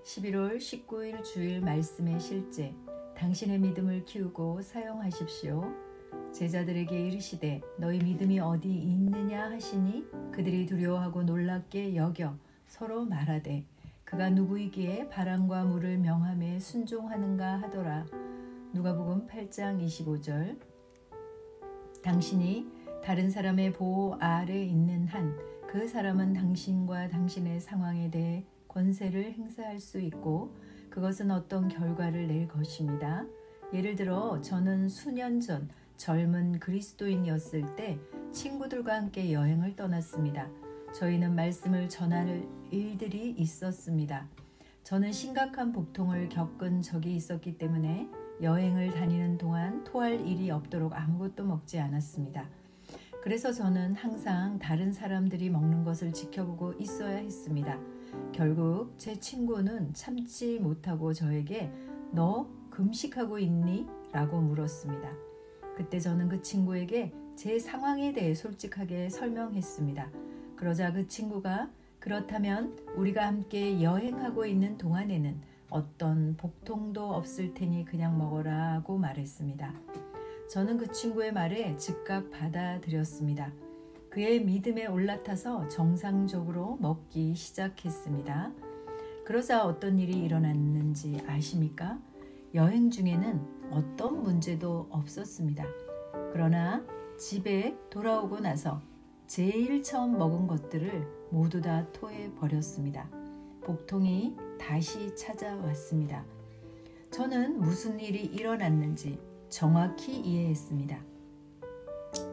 11월 19일 주일 말씀의 실제. 당신의 믿음을 키우고 사용하십시오. 제자들에게 이르시되 너희 믿음이 어디 있느냐 하시니 그들이 두려워하고 놀랍게 여겨 서로 말하되 그가 누구이기에 바람과 물을 명함에 순종하는가 하더라. 누가복음 8장 25절. 당신이 다른 사람의 보호 아래 있는 한 그 사람은 당신과 당신의 상황에 대해 권세를 행사할 수 있고 그것은 어떤 결과를 낼 것입니다. 예를 들어 저는 수년 전 젊은 그리스도인이었을 때 친구들과 함께 여행을 떠났습니다. 저희는 말씀을 전할 일들이 있었습니다. 저는 심각한 복통을 겪은 적이 있었기 때문에 여행을 다니는 동안 토할 일이 없도록 아무것도 먹지 않았습니다. 그래서 저는 항상 다른 사람들이 먹는 것을 지켜보고 있어야 했습니다. 결국 제 친구는 참지 못하고 저에게 너 금식하고 있니? 라고 물었습니다. 그때 저는 그 친구에게 제 상황에 대해 솔직하게 설명했습니다. 그러자 그 친구가 그렇다면 우리가 함께 여행하고 있는 동안에는 어떤 복통도 없을 테니 그냥 먹어라고 말했습니다. 저는 그 친구의 말에 즉각 받아들였습니다. 그의 믿음에 올라타서 정상적으로 먹기 시작했습니다. 그러자 어떤 일이 일어났는지 아십니까? 여행 중에는 어떤 문제도 없었습니다. 그러나 집에 돌아오고 나서 제일 처음 먹은 것들을 모두 다 토해버렸습니다. 복통이 다시 찾아왔습니다. 저는 무슨 일이 일어났는지 정확히 이해했습니다.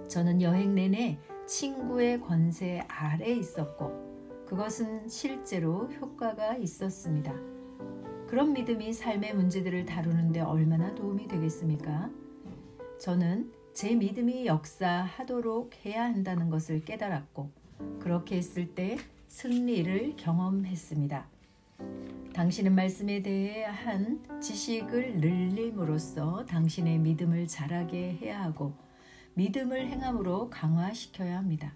저는 여행 내내 친구의 권세 아래 있었고 그것은 실제로 효과가 있었습니다. 그런 믿음이 삶의 문제들을 다루는데 얼마나 도움이 되겠습니까? 저는 제 믿음이 역사하도록 해야 한다는 것을 깨달았고 그렇게 했을 때 승리를 경험했습니다. 당신은 말씀에 대한 지식을 늘림으로써 당신의 믿음을 자라게 해야 하고 믿음을 행함으로 강화시켜야 합니다.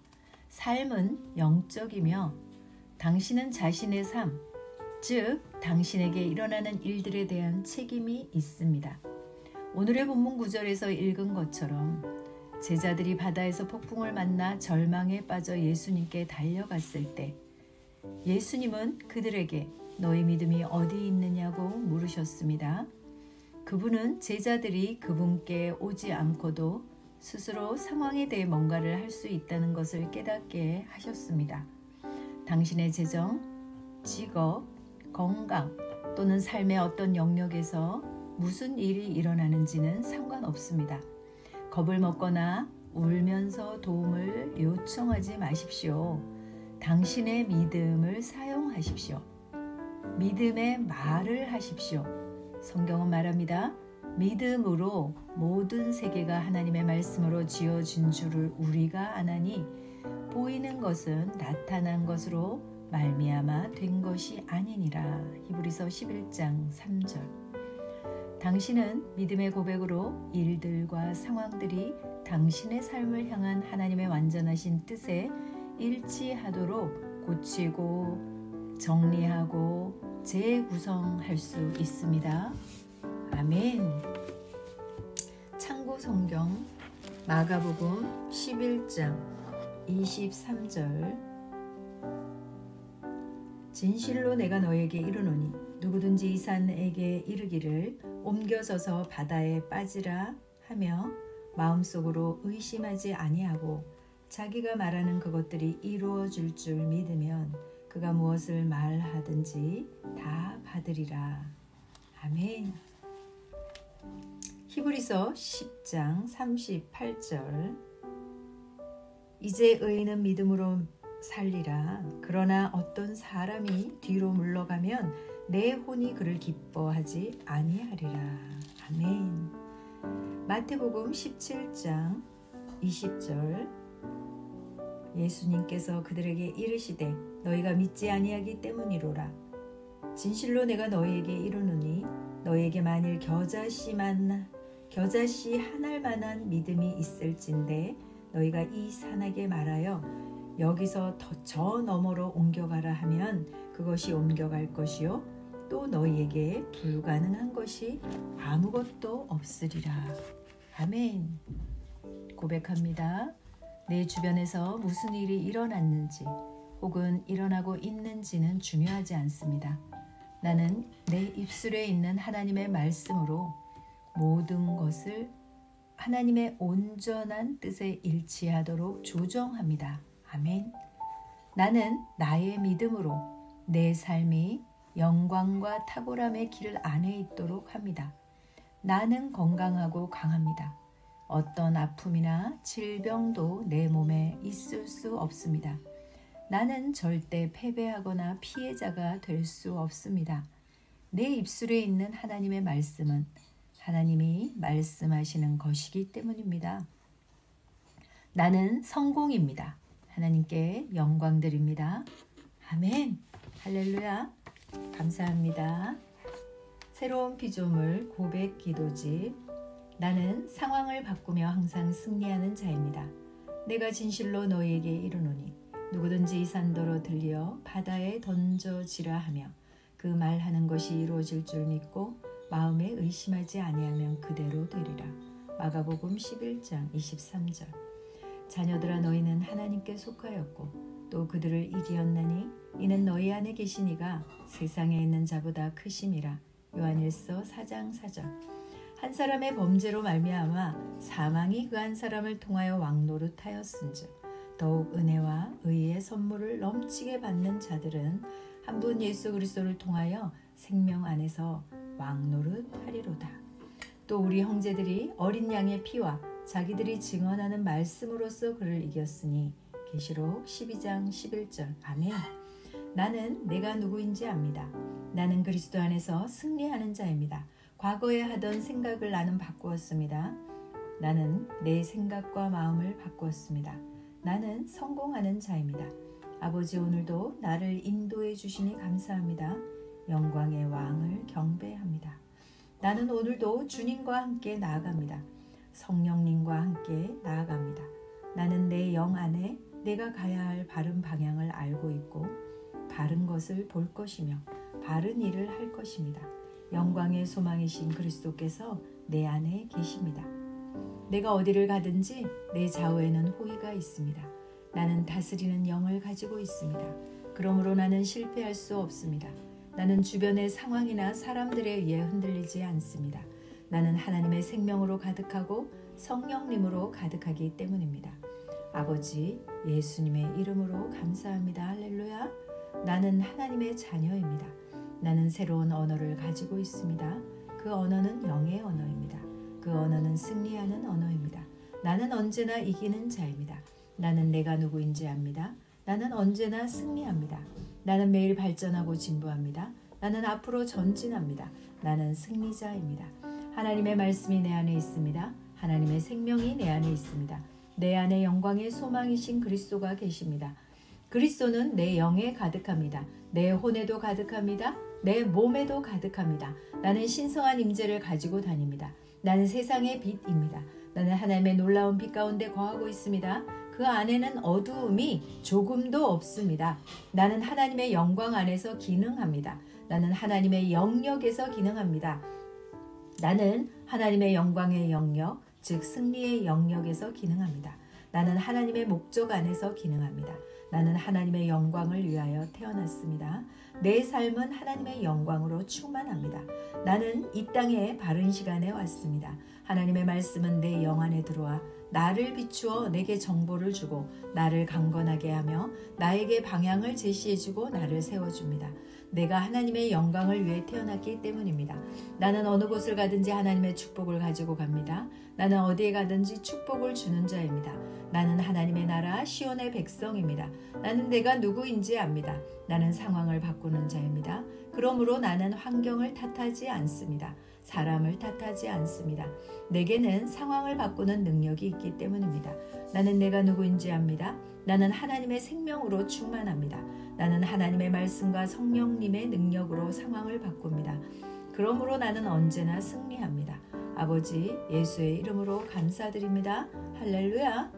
삶은 영적이며 당신은 자신의 삶, 즉 당신에게 일어나는 일들에 대한 책임이 있습니다. 오늘의 본문 구절에서 읽은 것처럼 제자들이 바다에서 폭풍을 만나 절망에 빠져 예수님께 달려갔을 때 예수님은 그들에게 너희 믿음이 어디 있느냐고 물으셨습니다. 그분은 제자들이 그분께 오지 않고도 스스로 상황에 대해 뭔가를 할 수 있다는 것을 깨닫게 하셨습니다. 당신의 재정, 직업, 건강 또는 삶의 어떤 영역에서 무슨 일이 일어나는지는 상관없습니다. 겁을 먹거나 울면서 도움을 요청하지 마십시오. 당신의 믿음을 사용하십시오. 믿음의 말을 하십시오. 성경은 말합니다. 믿음으로 모든 세계가 하나님의 말씀으로 지어진 줄을 우리가 아나니 보이는 것은 나타난 것으로 말미암아 된 것이 아니니라. 히브리서 11장 3절. 당신은 믿음의 고백으로 일들과 상황들이 당신의 삶을 향한 하나님의 완전하신 뜻에 일치하도록 고치고 정리하고 재구성할 수 있습니다. 아멘. 참고 성경 마가복음 11장 23절. 진실로 내가 너에게 이르노니 누구든지 이 산에게 이르기를 옮겨져서 바다에 빠지라 하며 마음속으로 의심하지 아니하고 자기가 말하는 그것들이 이루어질 줄 믿으면 그가 무엇을 말하든지 다 받으리라. 아멘. 히브리서 10장 38절. 이제 의인은 믿음으로 살리라. 그러나 어떤 사람이 뒤로 물러가면 내 혼이 그를 기뻐하지 아니하리라. 아멘. 마태복음 17장 20절. 예수님께서 그들에게 이르시되 너희가 믿지 아니하기 때문이로라. 진실로 내가 너희에게 이르노니 너희에게 만일 겨자씨 하나만한 믿음이 있을진데 너희가 이 산에게 말하여 여기서 저 너머로 옮겨가라 하면 그것이 옮겨갈 것이요 또 너희에게 불가능한 것이 아무것도 없으리라. 아멘. 고백합니다. 내 주변에서 무슨 일이 일어났는지 혹은 일어나고 있는지는 중요하지 않습니다. 나는 내 입술에 있는 하나님의 말씀으로 모든 것을 하나님의 온전한 뜻에 일치하도록 조정합니다. 아멘. 나는 나의 믿음으로 내 삶이 영광과 탁월함의 길 안에 있도록 합니다. 나는 건강하고 강합니다. 어떤 아픔이나 질병도 내 몸에 있을 수 없습니다. 나는 절대 패배하거나 피해자가 될 수 없습니다. 내 입술에 있는 하나님의 말씀은 하나님이 말씀하시는 것이기 때문입니다. 나는 성공입니다. 하나님께 영광 드립니다. 아멘. 할렐루야. 감사합니다. 새로운 피조물 고백 기도집. 나는 상황을 바꾸며 항상 승리하는 자입니다. 내가 진실로 너희에게 이르노니 누구든지 이 산더러 들려 바다에 던져지라 하며 그 말하는 것이 이루어질 줄 믿고 마음에 의심하지 아니하면 그대로 되리라. 마가복음 11장 23절. 자녀들아 너희는 하나님께 속하였고 또 그들을 이기었나니 이는 너희 안에 계신 이가 세상에 있는 자보다 크심이라. 요한일서 4장 4절. 한 사람의 범죄로 말미암아 사망이 그 한 사람을 통하여 왕노릇하였은즉 더욱 은혜와 의의 선물을 넘치게 받는 자들은 한 분 예수 그리스도를 통하여 생명 안에서 왕노릇하리로다. 또 우리 형제들이 어린 양의 피와 자기들이 증언하는 말씀으로써 그를 이겼으니 계시록 12장 11절. 아멘. 나는 내가 누구인지 압니다. 나는 그리스도 안에서 승리하는 자입니다. 과거에 하던 생각을 나는 바꾸었습니다. 나는 내 생각과 마음을 바꾸었습니다. 나는 성공하는 자입니다. 아버지 오늘도 나를 인도해 주시니 감사합니다. 영광의 왕을 경배합니다. 나는 오늘도 주님과 함께 나아갑니다. 성령님과 함께 나아갑니다. 나는 내 영 안에 내가 가야 할 바른 방향을 알고 있고 바른 것을 볼 것이며 바른 일을 할 것입니다. 영광의 소망이신 그리스도께서 내 안에 계십니다. 내가 어디를 가든지 내 좌우에는 호의가 있습니다. 나는 다스리는 영을 가지고 있습니다. 그러므로 나는 실패할 수 없습니다. 나는 주변의 상황이나 사람들에 의해 흔들리지 않습니다. 나는 하나님의 생명으로 가득하고 성령님으로 가득하기 때문입니다. 아버지 예수님의 이름으로 감사합니다. 할렐루야. 나는 하나님의 자녀입니다. 나는 새로운 언어를 가지고 있습니다. 그 언어는 영의 언어입니다. 그 언어는 승리하는 언어입니다. 나는 언제나 이기는 자입니다. 나는 내가 누구인지 압니다. 나는 언제나 승리합니다. 나는 매일 발전하고 진보합니다. 나는 앞으로 전진합니다. 나는 승리자입니다. 하나님의 말씀이 내 안에 있습니다. 하나님의 생명이 내 안에 있습니다. 내 안에 영광의 소망이신 그리스도가 계십니다. 그리스도는 내 영에 가득합니다. 내 혼에도 가득합니다. 내 몸에도 가득합니다. 나는 신성한 임재를 가지고 다닙니다. 나는 세상의 빛입니다. 나는 하나님의 놀라운 빛 가운데 거하고 있습니다. 그 안에는 어두움이 조금도 없습니다. 나는 하나님의 영광 안에서 기능합니다. 나는 하나님의 영역에서 기능합니다. 나는 하나님의 영광의 영역, 즉 승리의 영역에서 기능합니다. 나는 하나님의 목적 안에서 기능합니다. 나는 하나님의 영광을 위하여 태어났습니다. 내 삶은 하나님의 영광으로 충만합니다. 나는 이 땅에 바른 시간에 왔습니다. 하나님의 말씀은 내 영 안에 들어와 나를 비추어 내게 정보를 주고 나를 강건하게 하며 나에게 방향을 제시해주고 나를 세워줍니다. 내가 하나님의 영광을 위해 태어났기 때문입니다. 나는 어느 곳을 가든지 하나님의 축복을 가지고 갑니다. 나는 어디에 가든지 축복을 주는 자입니다. 나는 하나님의 나라 시온의 백성입니다. 나는 내가 누구인지 압니다. 나는 상황을 바꾸는 자입니다. 그러므로 나는 환경을 탓하지 않습니다. 사람을 탓하지 않습니다. 내게는 상황을 바꾸는 능력이 있기 때문입니다. 나는 내가 누구인지 압니다. 나는 하나님의 생명으로 충만합니다. 나는 하나님의 말씀과 성령님의 능력으로 상황을 바꿉니다. 그러므로 나는 언제나 승리합니다. 아버지 예수의 이름으로 감사드립니다. 할렐루야.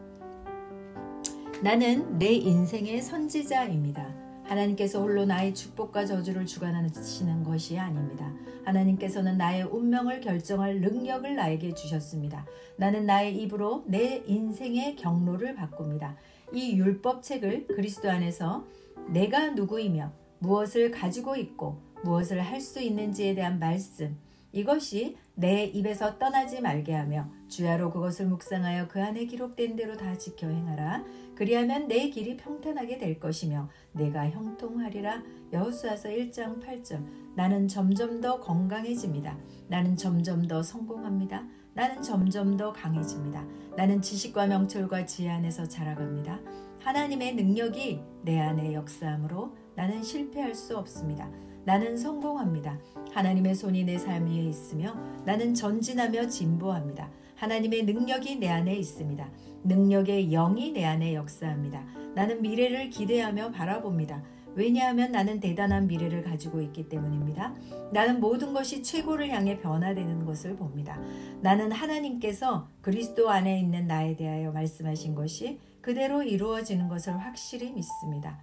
나는 내 인생의 선지자입니다. 하나님께서 홀로 나의 축복과 저주를 주관하시는 것이 아닙니다. 하나님께서는 나의 운명을 결정할 능력을 나에게 주셨습니다. 나는 나의 입으로 내 인생의 경로를 바꿉니다. 이 율법책을 그리스도 안에서 내가 누구이며 무엇을 가지고 있고 무엇을 할 수 있는지에 대한 말씀, 이것이 내 입에서 떠나지 말게 하며 주야로 그것을 묵상하여 그 안에 기록된 대로 다 지켜 행하라. 그리하면 내 길이 평탄하게 될 것이며 내가 형통하리라. 여호수아서 1장 8절. 나는 점점 더 건강해집니다. 나는 점점 더 성공합니다. 나는 점점 더 강해집니다. 나는 지식과 명철과 지혜 안에서 자라갑니다. 하나님의 능력이 내 안에 역사하므로 나는 실패할 수 없습니다. 나는 성공합니다. 하나님의 손이 내 삶 위에 있으며 나는 전진하며 진보합니다. 하나님의 능력이 내 안에 있습니다. 능력의 영이 내 안에 역사합니다. 나는 미래를 기대하며 바라봅니다. 왜냐하면 나는 대단한 미래를 가지고 있기 때문입니다. 나는 모든 것이 최고를 향해 변화되는 것을 봅니다. 나는 하나님께서 그리스도 안에 있는 나에 대하여 말씀하신 것이 그대로 이루어지는 것을 확실히 믿습니다.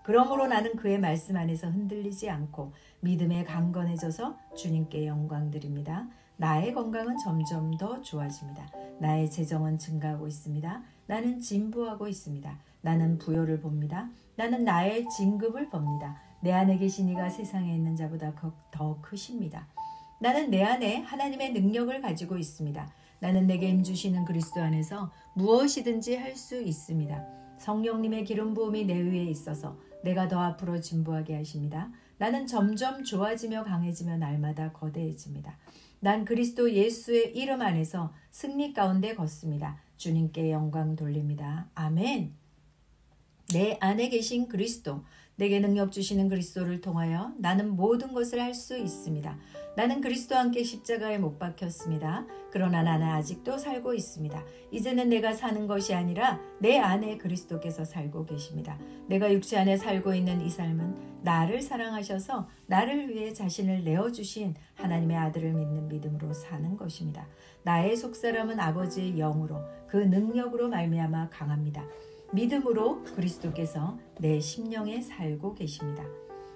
그러므로 나는 그의 말씀 안에서 흔들리지 않고 믿음에 강건해져서 주님께 영광 드립니다. 나의 건강은 점점 더 좋아집니다. 나의 재정은 증가하고 있습니다. 나는 진보하고 있습니다. 나는 부요를 봅니다. 나는 나의 진급을 봅니다. 내 안에 계신 이가 세상에 있는 자보다 더 크십니다. 나는 내 안에 하나님의 능력을 가지고 있습니다. 나는 내게 힘주시는 그리스도 안에서 무엇이든지 할 수 있습니다. 성령님의 기름 부음이 내 위에 있어서 내가 더 앞으로 진보하게 하십니다. 나는 점점 좋아지며 강해지며 날마다 거대해집니다. 난 그리스도 예수의 이름 안에서 승리 가운데 걷습니다. 주님께 영광 돌립니다. 아멘. 내 안에 계신 그리스도, 내게 능력 주시는 그리스도를 통하여 나는 모든 것을 할 수 있습니다. 나는 그리스도와 함께 십자가에 못 박혔습니다. 그러나 나는 아직도 살고 있습니다. 이제는 내가 사는 것이 아니라 내 안에 그리스도께서 살고 계십니다. 내가 육체 안에 살고 있는 이 삶은 나를 사랑하셔서 나를 위해 자신을 내어주신 하나님의 아들을 믿는 믿음으로 사는 것입니다. 나의 속사람은 아버지의 영으로 그 능력으로 말미암아 강합니다. 믿음으로 그리스도께서 내 심령에 살고 계십니다.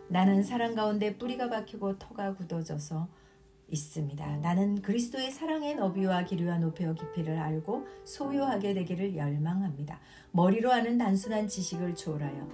나는 사랑 가운데 뿌리가 박히고 터가 굳어져서 있습니다. 나는 그리스도의 사랑의 너비와 길이와 높이와 깊이를 알고 소유하게 되기를 열망합니다. 머리로 아는 단순한 지식을 초월하여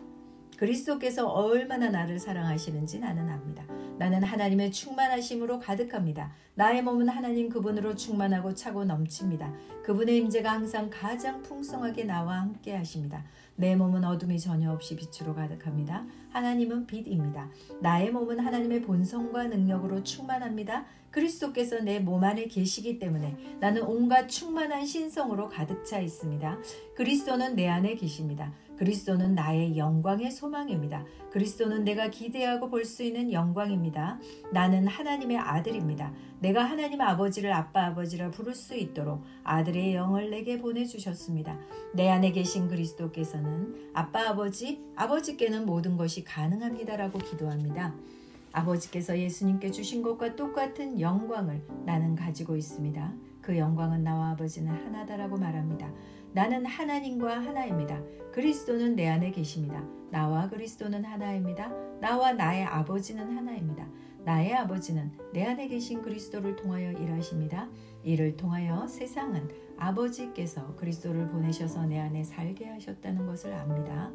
그리스도께서 얼마나 나를 사랑하시는지 나는 압니다. 나는 하나님의 충만하심으로 가득합니다. 나의 몸은 하나님 그분으로 충만하고 차고 넘칩니다. 그분의 임재가 항상 가장 풍성하게 나와 함께 하십니다. 내 몸은 어둠이 전혀 없이 빛으로 가득합니다. 하나님은 빛입니다. 나의 몸은 하나님의 본성과 능력으로 충만합니다. 그리스도께서 내 몸 안에 계시기 때문에 나는 온갖 충만한 신성으로 가득 차 있습니다. 그리스도는 내 안에 계십니다. 그리스도는 나의 영광의 소망입니다. 그리스도는 내가 기대하고 볼 수 있는 영광입니다. 나는 하나님의 아들입니다. 내가 하나님 아버지를 아빠 아버지라 부를 수 있도록 아들의 영을 내게 보내주셨습니다. 내 안에 계신 그리스도께서는 아빠 아버지께는 모든 것이 가능합니다라고 기도합니다. 아버지께서 예수님께 주신 것과 똑같은 영광을 나는 가지고 있습니다. 그 영광은 나와 아버지는 하나다라고 말합니다. 나는 하나님과 하나입니다. 그리스도는 내 안에 계십니다. 나와 그리스도는 하나입니다. 나와 나의 아버지는 하나입니다. 나의 아버지는 내 안에 계신 그리스도를 통하여 일하십니다. 이를 통하여 세상은 아버지께서 그리스도를 보내셔서 내 안에 살게 하셨다는 것을 압니다.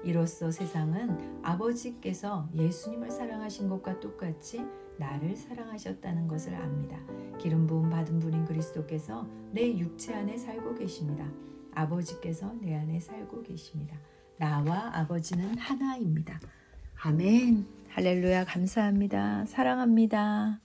이로써 세상은 아버지께서 예수님을 사랑하신 것과 똑같이 나를 사랑하셨다는 것을 압니다. 기름 부음 받은 분인 그리스도께서 내 육체 안에 살고 계십니다. 아버지께서 내 안에 살고 계십니다. 나와 아버지는 하나입니다. 아멘. 할렐루야. 감사합니다. 사랑합니다.